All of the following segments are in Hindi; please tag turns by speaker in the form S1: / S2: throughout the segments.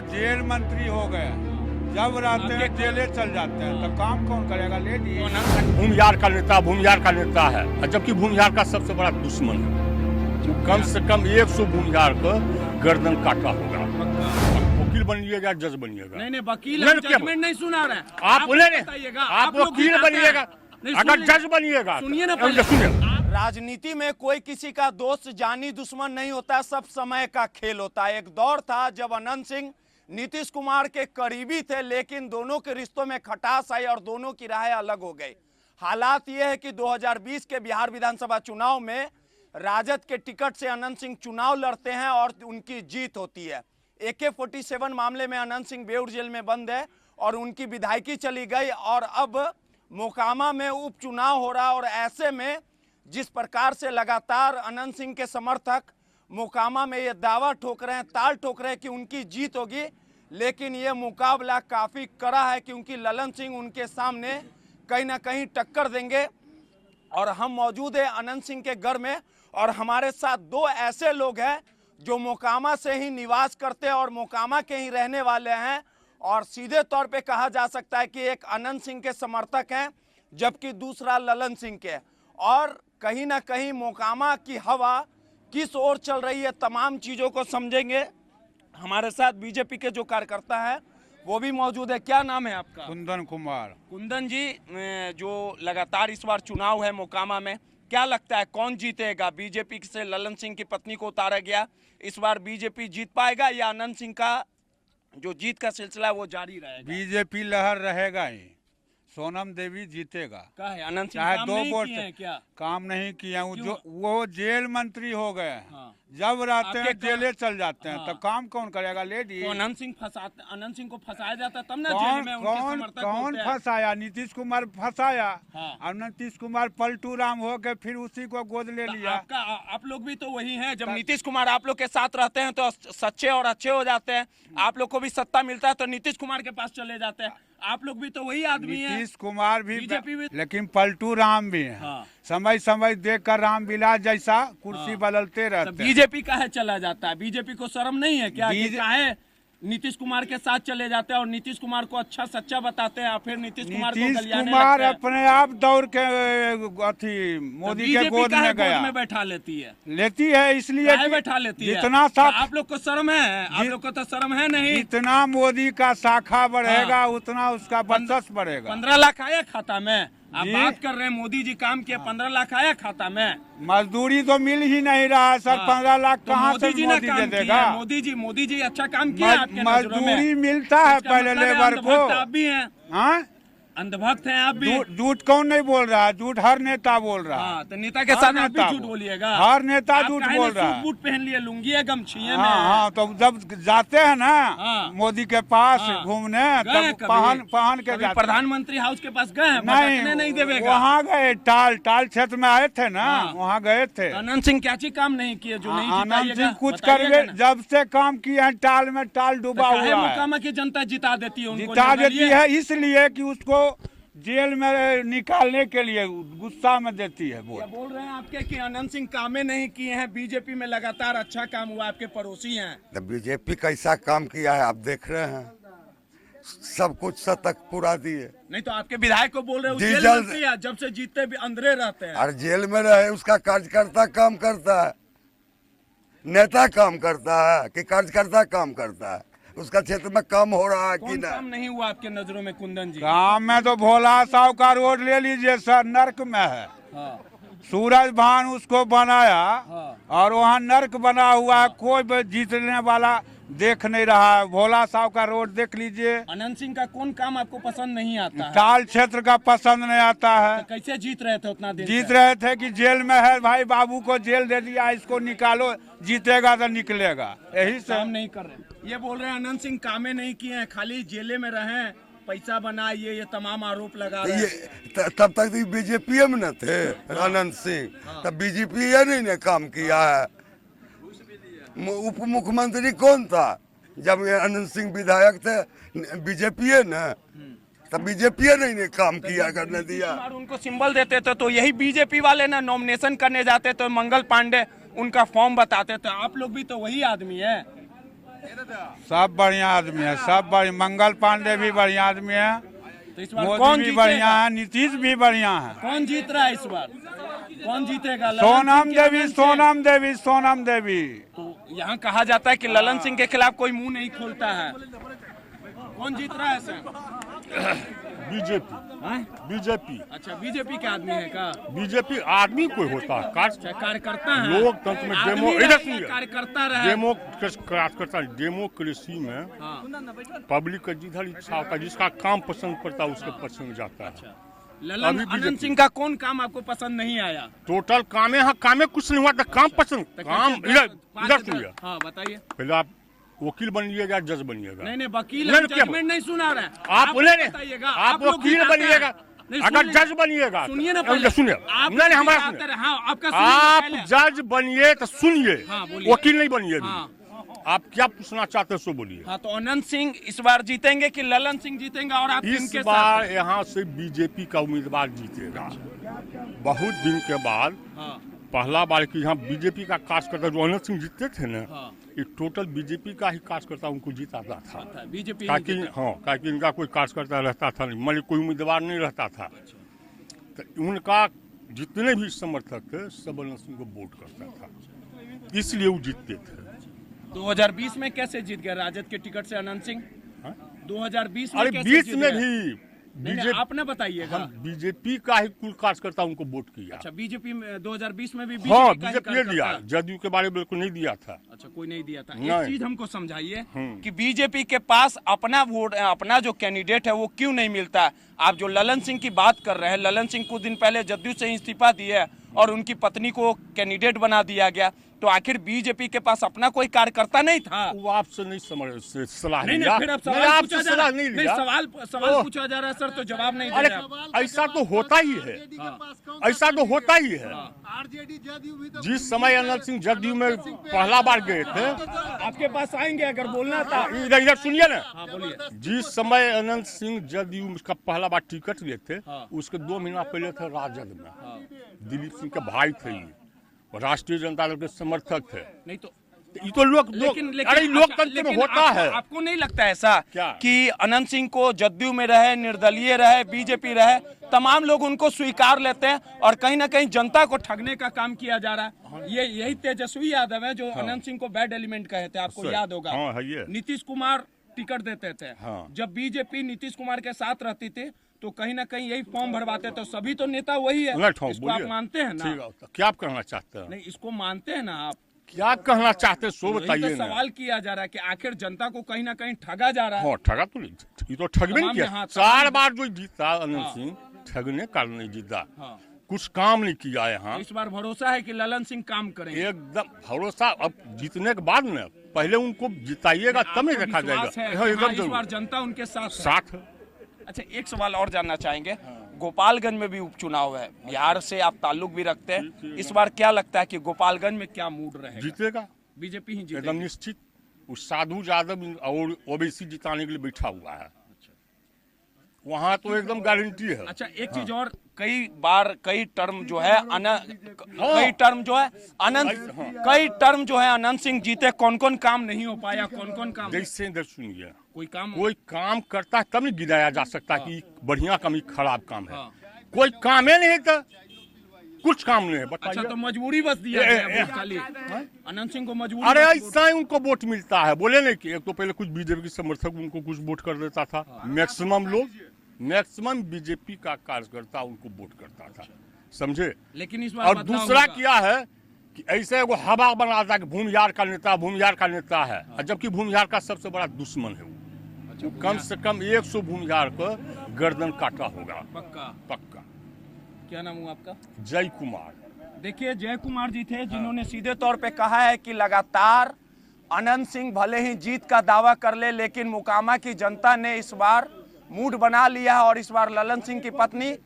S1: जेल मंत्री हो गए, जब रहते हैं जेले चल जाते हैं, तो काम कौन करेगा? ले लिए।
S2: भूमिहार का नेता है, जबकि भूमिहार का सबसे बड़ा दुश्मन है। कम से कम 100 भूमिहार को गर्दन काटा होगा। वकील बनिएगा, जज बनिएगा।
S3: नहीं वकील जजमेंट नहीं सुना रहा है।
S2: आप वकील बनिएगा, अगर जज बनिएगा।
S3: सुनिए ना,
S2: सुनिए।
S4: राजनीति में कोई किसी का दोस्त जानी दुश्मन नहीं होता, सब समय का खेल होता है। एक दौर था जब अनंत सिंह नीतीश कुमार के करीबी थे, लेकिन दोनों के रिश्तों में खटास आई और दोनों की राहें अलग हो गई। हालात ये है कि 2020 के बिहार विधानसभा चुनाव में राजद के टिकट से अनंत सिंह चुनाव लड़ते हैं और उनकी जीत होती है। AK-47 मामले में अनंत सिंह बेउर जेल में बंद है और उनकी विधायकी चली गई और अब मोकामा में उपचुनाव हो रहा। और ऐसे में जिस प्रकार से लगातार अनंत सिंह के समर्थक मोकामा में ये दावा ठोक रहे हैं, ताल ठोक रहे हैं कि उनकी जीत होगी, लेकिन ये मुकाबला काफ़ी कड़ा है क्योंकि ललन सिंह उनके सामने कहीं ना कहीं टक्कर देंगे। और हम मौजूद हैं अनंत सिंह के घर में और हमारे साथ दो ऐसे लोग हैं जो मोकामा से ही निवास करते हैं और मोकामा के ही रहने वाले हैं और सीधे तौर पे कहा जा सकता है कि एक अनंत सिंह के समर्थक हैं जबकि दूसरा ललन सिंह के। और कहीं ना कहीं मोकामा की हवा किस ओर चल रही है, तमाम चीज़ों को समझेंगे। हमारे साथ बीजेपी के जो कार्यकर्ता है वो भी मौजूद है। क्या नाम है आपका?
S1: कुंदन कुमार।
S4: कुंदन जी, जो लगातार इस बार चुनाव है मोकामा में, क्या लगता है कौन जीतेगा? बीजेपी से ललन सिंह की पत्नी को उतारा गया, इस बार बीजेपी जीत पाएगा या अनंत सिंह का जो जीत का सिलसिला है वो जारी रहेगा?
S1: बीजेपी लहर रहेगा ही, सोनम देवी जीतेगा।
S4: क्या है अनंत सिंह
S1: चाहे
S4: काम
S1: 2
S4: नहीं
S1: वोट
S4: किए हैं क्या?
S1: काम नहीं किया, वो जेल मंत्री हो गए हैं।
S4: हाँ।
S1: जब रहते हैं
S4: आपके
S1: जेले चल जाते हैं,
S4: हाँ।
S1: तो काम कौन करेगा? ले
S4: तो
S1: लिए।
S4: अनंत सिंह को फंसाया जाता तब ना जेल में उनके समर्थक
S1: कौन
S4: बोलते हैं।
S1: फंसाया? नीतीश कुमार फंसाया।
S4: हाँ।
S1: और नीतीश कुमार पलटू राम हो के फिर उसी को गोद ले लिया।
S4: आप लोग भी तो वही हैं। जब नीतीश कुमार आप लोग के साथ रहते हैं तो सच्चे और अच्छे हो जाते हैं, आप लोग को भी सत्ता मिलता है तो नीतीश कुमार के पास चले जाते हैं। आप लोग भी तो वही आदमी हैं।
S1: नीतीश कुमार भी,
S4: बीजेपी भी,
S1: लेकिन पलटू राम भी है।
S4: हाँ।
S1: समय समय देख कर राम विलास जैसा कुर्सी बदलते रहते हैं।
S4: बीजेपी काहे चला जाता है? बीजेपी को शर्म नहीं है क्या कि काहे नीतीश कुमार के साथ चले जाते हैं और नीतीश कुमार को अच्छा सच्चा बताते हैं और फिर नीतीश कुमार
S1: अपने आप दौड़ के मोदी के गोद में गया,
S4: में बैठा लेती
S1: है इसलिए
S4: बैठा लेती है।
S1: जितना
S4: तो आप लोग को शर्म है? आप लोग को तो शर्म है नहीं।
S1: जितना मोदी का शाखा बढ़ेगा उतना उसका वर्चस्व बढ़ेगा।
S4: 15 लाख आया खाता में? आप बात कर रहे हैं मोदी जी काम किए, 15 लाख आया खाता में?
S1: मजदूरी तो मिल ही नहीं रहा है सर। 15 लाख कहाँ से मोदी दे देगा?
S4: मोदी जी अच्छा काम किया आपके नजरों में?
S1: मजदूरी मिलता है पहले लेबर को।
S4: आप भी हैं,
S1: हाँ
S4: अंधभक्त हैं आप भी।
S1: झूठ कौन नहीं बोल रहा है? झूठ हर नेता बोल रहा है।
S4: तो नेता के साथ आप भी झूठ बोलिएगा?
S1: हर नेता झूठ बोल रहा है।
S4: बूट पहन लिए, लुंगी है, गमछिए में।
S1: हाँ, तो जब जाते हैं ना मोदी के पास घूमने, तब पहन के जाते।
S4: प्रधानमंत्री हाउस के पास गए? नहीं देवेगा।
S1: वहाँ गए, टाल क्षेत्र में आए थे ना, वहाँ गए थे।
S4: अनंत सिंह क्या चीज काम नहीं किए जो नहीं?
S1: अनंत सिंह कुछ करके जब से काम किए हैं टाल में, टाल डूबा हुआ है।
S4: मोकामा की जनता जिता देती है उनको?
S1: जिता देती है इसलिए कि उसको जेल में निकालने के लिए गुस्सा में देती है।
S4: बोल रहे हैं आपके कि अनंत सिंह कामें नहीं किए हैं, बीजेपी में लगातार अच्छा काम हुआ, आपके पड़ोसी हैं।
S5: तो बीजेपी कैसा काम किया है आप देख रहे हैं, सब कुछ शतक पूरा दिए।
S4: नहीं तो आपके विधायक को बोल रहे हो जेल में है, जब से जीतते भी अंदर रहते हैं।
S5: और जेल में रहे उसका कार्यकर्ता काम करता है, नेता काम करता है कि कार्यकर्ता काम करता है? उसका क्षेत्र में काम हो रहा है कि
S4: काम नहीं हुआ आपके नजरों में कुंदन जी?
S1: काम में तो भोला साहब का रोड ले लीजिए सर, नर्क में है। सूरज भान उसको बनाया और वहाँ नर्क बना हुआ है, कोई भी जीतने वाला देख नहीं रहा है। भोला साहब का रोड देख लीजिए।
S4: अनंत सिंह का कौन काम आपको पसंद नहीं आता है?
S1: टाल क्षेत्र का पसंद नहीं आता है।
S4: तो कैसे जीत रहे थे उतना दिन?
S1: जीत रहे थे कि जेल में है भाई, बाबू को जेल दे दिया, इसको निकालो, जीतेगा तो निकलेगा। यही से
S4: काम नहीं कर रहे। ये बोल रहे हैं अनंत सिंह कामें नहीं किए हैं, खाली जेले में रहे, पैसा बना, ये तमाम आरोप लगा रहे हैं।
S5: तब तक बीजेपी में न थे अनंत सिंह, तब बीजेपी नहीं ने काम किया है। उप मुख्यमंत्री कौन था जब अनंत सिंह विधायक थे? बीजेपी न, तब बीजेपी ने काम किया करने दिया।
S4: उनको सिंबल देते थे तो यही बीजेपी वाले ना नॉमिनेशन करने जाते तो मंगल पांडे उनका फॉर्म बताते थे। आप लोग भी तो वही आदमी है।
S1: सब बढ़िया आदमी है, सब बढ़िया। मंगल पांडे भी बढ़िया आदमी है,
S3: तो इस बार
S1: मोदी
S3: कौन
S1: भी बढ़िया
S3: जीतेगा?
S1: है, नीतीश भी बढ़िया है।
S3: कौन जीत रहा है इस बार? कौन जीतेगा? ललन
S1: सोनम
S3: सिंह के
S1: देवी,
S3: आनंद
S1: सोनम देवी, सोनम देवी।
S3: तो यहाँ कहा जाता है कि ललन सिंह के खिलाफ कोई मुंह नहीं खोलता है। कौन जीत रहा है सर?
S2: बीजेपी
S3: हाँ?
S2: बीजेपी
S3: अच्छा, बीजेपी के आदमी है का?
S2: बीजेपी आदमी कोई होता है
S3: अच्छा, कार्यकर्ता है।
S2: लोकतंत्र में
S3: आदमी
S2: डेमो
S3: रहे
S2: इधर
S3: या
S2: सुनिए।
S3: कार्यकर्ता रहे।
S2: डेमोक्रेसी में
S3: हाँ।
S2: पब्लिक का जिधर इच्छा होता है, जिसका काम पसंद पड़ता है उसके पसंद जाता है।
S3: ललन
S2: अभी
S3: अनंत
S2: बीजेपी।
S3: सिंह का कौन काम आपको पसंद नहीं आया?
S2: टोटल कामे, हाँ कामे कुछ नहीं हुआ था, काम पसंद
S3: तो
S2: काम
S3: कैसे
S2: इधर
S3: पाँच
S2: इधर
S3: हजार-
S2: सुनिए।
S3: हाँ बताइए।
S2: पहले आप वकील बनिएगा, जज बनिएगा।
S3: नहीं नहीं, वकील
S2: नहीं,
S3: हम
S2: क्या-
S3: जजमेंट नहीं सुना रहे।
S2: आप बोले नहीं,
S3: बताइएगा,
S2: आप
S3: लोग
S2: वकील
S3: जीत आते
S2: बनिएगा,
S3: हैं। नहीं,
S2: अगर
S3: सुन
S2: जज बनिएगा
S3: सुनिए ना
S2: तो-
S3: पहले।
S2: सुनिए,
S3: आप
S2: नहीं नहीं हमारा
S3: जीत
S2: सुनिए।
S3: आते रहे। हाँ, आपका सुनिए
S2: आप
S3: पहले।
S2: जज बनिए तो सुनिए,
S3: हाँ, बोलिए।
S2: वकील नहीं बनिए अभी।
S3: हाँ।
S2: आप क्या पूछना चाहते हैं सो बोलिए।
S3: हाँ, तो अनंत सिंह इस बार जीतेंगे कि ललन सिंह जीतेंगे? और आप
S2: इस
S3: किनके साथ
S2: बार
S3: हैं?
S2: यहाँ से बीजेपी का उम्मीदवार जीतेगा। बहुत दिन के बाद
S3: हाँ,
S2: पहला बार कि यहाँ बीजेपी का कार्यकर्ता जो अनंत सिंह जीतते थे ना,
S3: हाँ।
S2: ये टोटल बीजेपी का ही कार्यकर्ता उनको जिताता था।
S3: बीजेपी
S2: ताकि हाँ, इनका कोई कार्यकर्ता रहता था नहीं, मतलब कोई उम्मीदवार नहीं रहता था। तो उनका जितने भी समर्थक थे सब अनंत सिंह को वोट करता था, इसलिए वो जीतते थे।
S3: 2020 में कैसे जीत गए राजद के टिकट से अनंत सिंह?
S2: हाँ?
S3: 2020 में
S2: अरे
S3: कैसे
S2: बीच
S3: जीत
S2: में
S3: गए?
S2: भी
S3: नहीं, नहीं, आपने बताइएगा।
S2: हम बीजेपी का ही कुल कार्यकर्ता उनको वोट किया।
S3: अच्छा, बीजेपी में 2020 में भी
S2: हाँ,
S3: बीजेपी का ही
S2: बीजेपी ने दिया,
S3: कार्यकर्ता?
S2: जदयू के बारे में बिल्कुल नहीं दिया था।
S3: अच्छा, कोई नहीं दिया था। एक
S2: नहीं।
S3: चीज हमको समझाइए
S2: हम्म।
S3: कि बीजेपी के पास अपना वोट, अपना जो कैंडिडेट है वो क्यों नहीं मिलता? आप जो ललन सिंह की बात कर रहे हैं, ललन सिंह कुछ दिन पहले जदयू से इस्तीफा दिए और उनकी पत्नी को कैंडिडेट बना दिया गया, तो आखिर बीजेपी के पास अपना कोई कार्यकर्ता नहीं था?
S2: वो आपसे नहीं समझ सलाह
S3: नहीं
S2: लिया।
S3: नहीं, फिर अब
S2: मैंने
S3: सवाल
S2: आपसे
S3: पूछा जा रहा
S2: सलाह
S3: है।
S2: नहीं
S3: नहीं,
S2: लिया।
S3: सवाल
S2: ओह।
S3: पूछा जा रहा है सर, तो जवाब नहीं दे
S2: अरे
S3: रहे आप।
S2: ऐसा तो होता ही है, ऐसा तो होता ही है। जिस समय अनंत सिंह जदयू में पहला बार गए थे,
S3: आपके पास आएंगे अगर बोलना था।
S2: इधर इधर सुनिए ना,
S3: हाँ, बोलिए।
S2: जिस समय अनंत सिंह जदयू का पहला बार टिकट लिए थे,
S3: हाँ।
S2: उसके 2 महीना पहले थे राजद में। दिलीप सिंह के भाई थे ये, राष्ट्रीय जनता दल के समर्थक थे।
S3: नहीं तो
S2: ये तो लोग अरे लोकतंत्र में होता है।
S3: आपको नहीं लगता ऐसा
S2: क्या?
S3: कि अनंत सिंह को जदयू में रहे, निर्दलीय रहे, बीजेपी रहे, तमाम लोग उनको स्वीकार लेते हैं और कहीं ना कहीं जनता को ठगने का काम किया जा रहा है? ये यही तेजस्वी यादव है जो अनंत सिंह को बैड एलिमेंट कहे थे, आपको
S2: सही।
S3: याद होगा।
S2: हाँ, है ये।
S3: नीतीश कुमार टिकट देते थे।
S2: हाँ।
S3: जब बीजेपी नीतीश कुमार के साथ रहती थी तो कहीं ना कहीं यही फॉर्म भरवाते थे। सभी तो नेता वही है,
S2: नहीं, ठोक,
S3: इसको आप
S2: बोलिए।
S3: मानते हैं ना?
S2: ठीक है, तो क्या आप कहना चाहते हैं?
S3: नहीं, इसको मानते हैं ना आप?
S2: क्या कहना चाहते हैं सो
S3: यही
S2: बताइए
S3: तो
S2: ना।
S3: सवाल किया जा रहा है कि आखिर जनता को कहीं ना कहीं ठगा जा रहा है।
S2: हाँ, ठगा तो नहीं, ये तो ठगबे नहीं
S3: तमाम
S2: किया।
S3: यहाँ
S2: 4 बार जो जीता अनंत
S3: हाँ।
S2: सिंह, ठगने कारण नहीं जीता।
S3: हाँ।
S2: कुछ काम नहीं किया यहाँ।
S3: इस बार भरोसा है कि ललन सिंह काम करेंगे?
S2: एकदम भरोसा। अब जीतने के बाद ना पहले उनको जिताइएगा तब नहीं
S3: आपको
S2: देखा
S3: विश्वास
S2: जाएगा।
S3: है
S2: हाँ,
S3: कि
S2: एकदम
S3: हाँ, इस बार
S2: जरूर
S3: जनता उनके साथ है?
S2: साथ।
S3: अच्छा, एक सवाल और जानना चाहेंगे। गोपालगंज में भी उपचुनाव है, बिहार से आप ताल्लुक भी रखते हैं, इस बार क्या लगता है कि गोपालगंज में क्या मूड रहेगा?
S2: जीतेगा
S3: बीजेपी ही
S2: एकदम
S3: जीतेगी?
S2: निश्चित। उस साधु यादव और ओबीसी जिताने के लिए बैठा हुआ है, वहाँ तो एकदम गारंटी है।
S3: अच्छा, एक चीज और, कई बार कई टर्म जो है कई टर्म जो है अनंत सिंह जीते, कौन कौन काम नहीं हो पाया? कौन कौन काम?
S2: जैसे इधर सुनिए,
S3: कोई काम?
S2: कोई काम करता है तब नहीं गिनाया जा सकता कि बढ़िया काम, खराब काम है।
S3: हाँ।
S2: कोई काम ही नहीं था, कुछ काम नहीं है,
S3: अच्छा,
S2: बताइए।
S3: तो मजबूरी बस दिया गया वोट खाली अनंत सिंह को? मजबूरी
S2: अरे
S3: बस वोट-
S2: ऐसा ही उनको वोट मिलता है। बोले नहीं कि एक तो पहले कुछ बीजेपी के समर्थक उनको कुछ वोट कर देता था, मैक्सिमम लोग, मैक्सिमम बीजेपी का कार्यकर्ता उनको वोट करता था, समझे।
S3: लेकिन इस बार
S2: और
S3: बदलाव
S2: दूसरा
S3: होगा।
S2: क्या है कि ऐसे वो हवा बनाता है कि भूमिहार का नेता, भूमिहार का नेता है, और जबकि भूमिहार का सबसे बड़ा दुश्मन है वो। कम से कम 100 भूमिहार को गर्दन काटा होगा,
S3: पक्का?
S2: पक्का।
S3: क्या नाम हुआ आपका?
S2: जय कुमार।
S3: देखिए, जय कुमार जी थे जिन्होंने सीधे तौर पे कहा है कि लगातार अनंत सिंह भले ही जीत का दावा कर ले, लेकिन मोकामा की जनता ने इस बार मूड बना लिया है और इस बार ललन सिंह की पत्नी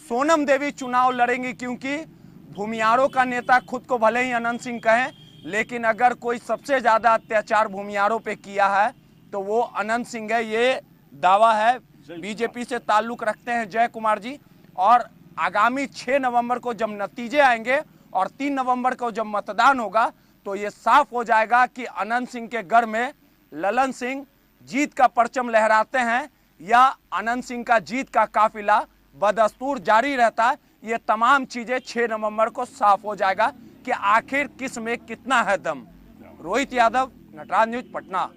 S3: सोनम देवी चुनाव लड़ेंगी, क्योंकि भूमिहारों का नेता खुद को भले ही अनंत सिंह कहें, लेकिन अगर कोई सबसे ज्यादा अत्याचार भूमिहारों पे किया है तो वो अनंत सिंह है। ये दावा है, बीजेपी से ताल्लुक रखते हैं जय कुमार जी। और आगामी 6 नवंबर को जब नतीजे आएंगे और 3 नवंबर को जब मतदान होगा तो ये साफ हो जाएगा कि अनंत सिंह के घर में ललन सिंह जीत का परचम लहराते हैं या अनंत सिंह का जीत का काफिला बदस्तूर जारी रहता है, ये तमाम चीजें 6 नवंबर को साफ हो जाएगा कि आखिर किस में कितना है दम। रोहित यादव, नटराज न्यूज, पटना।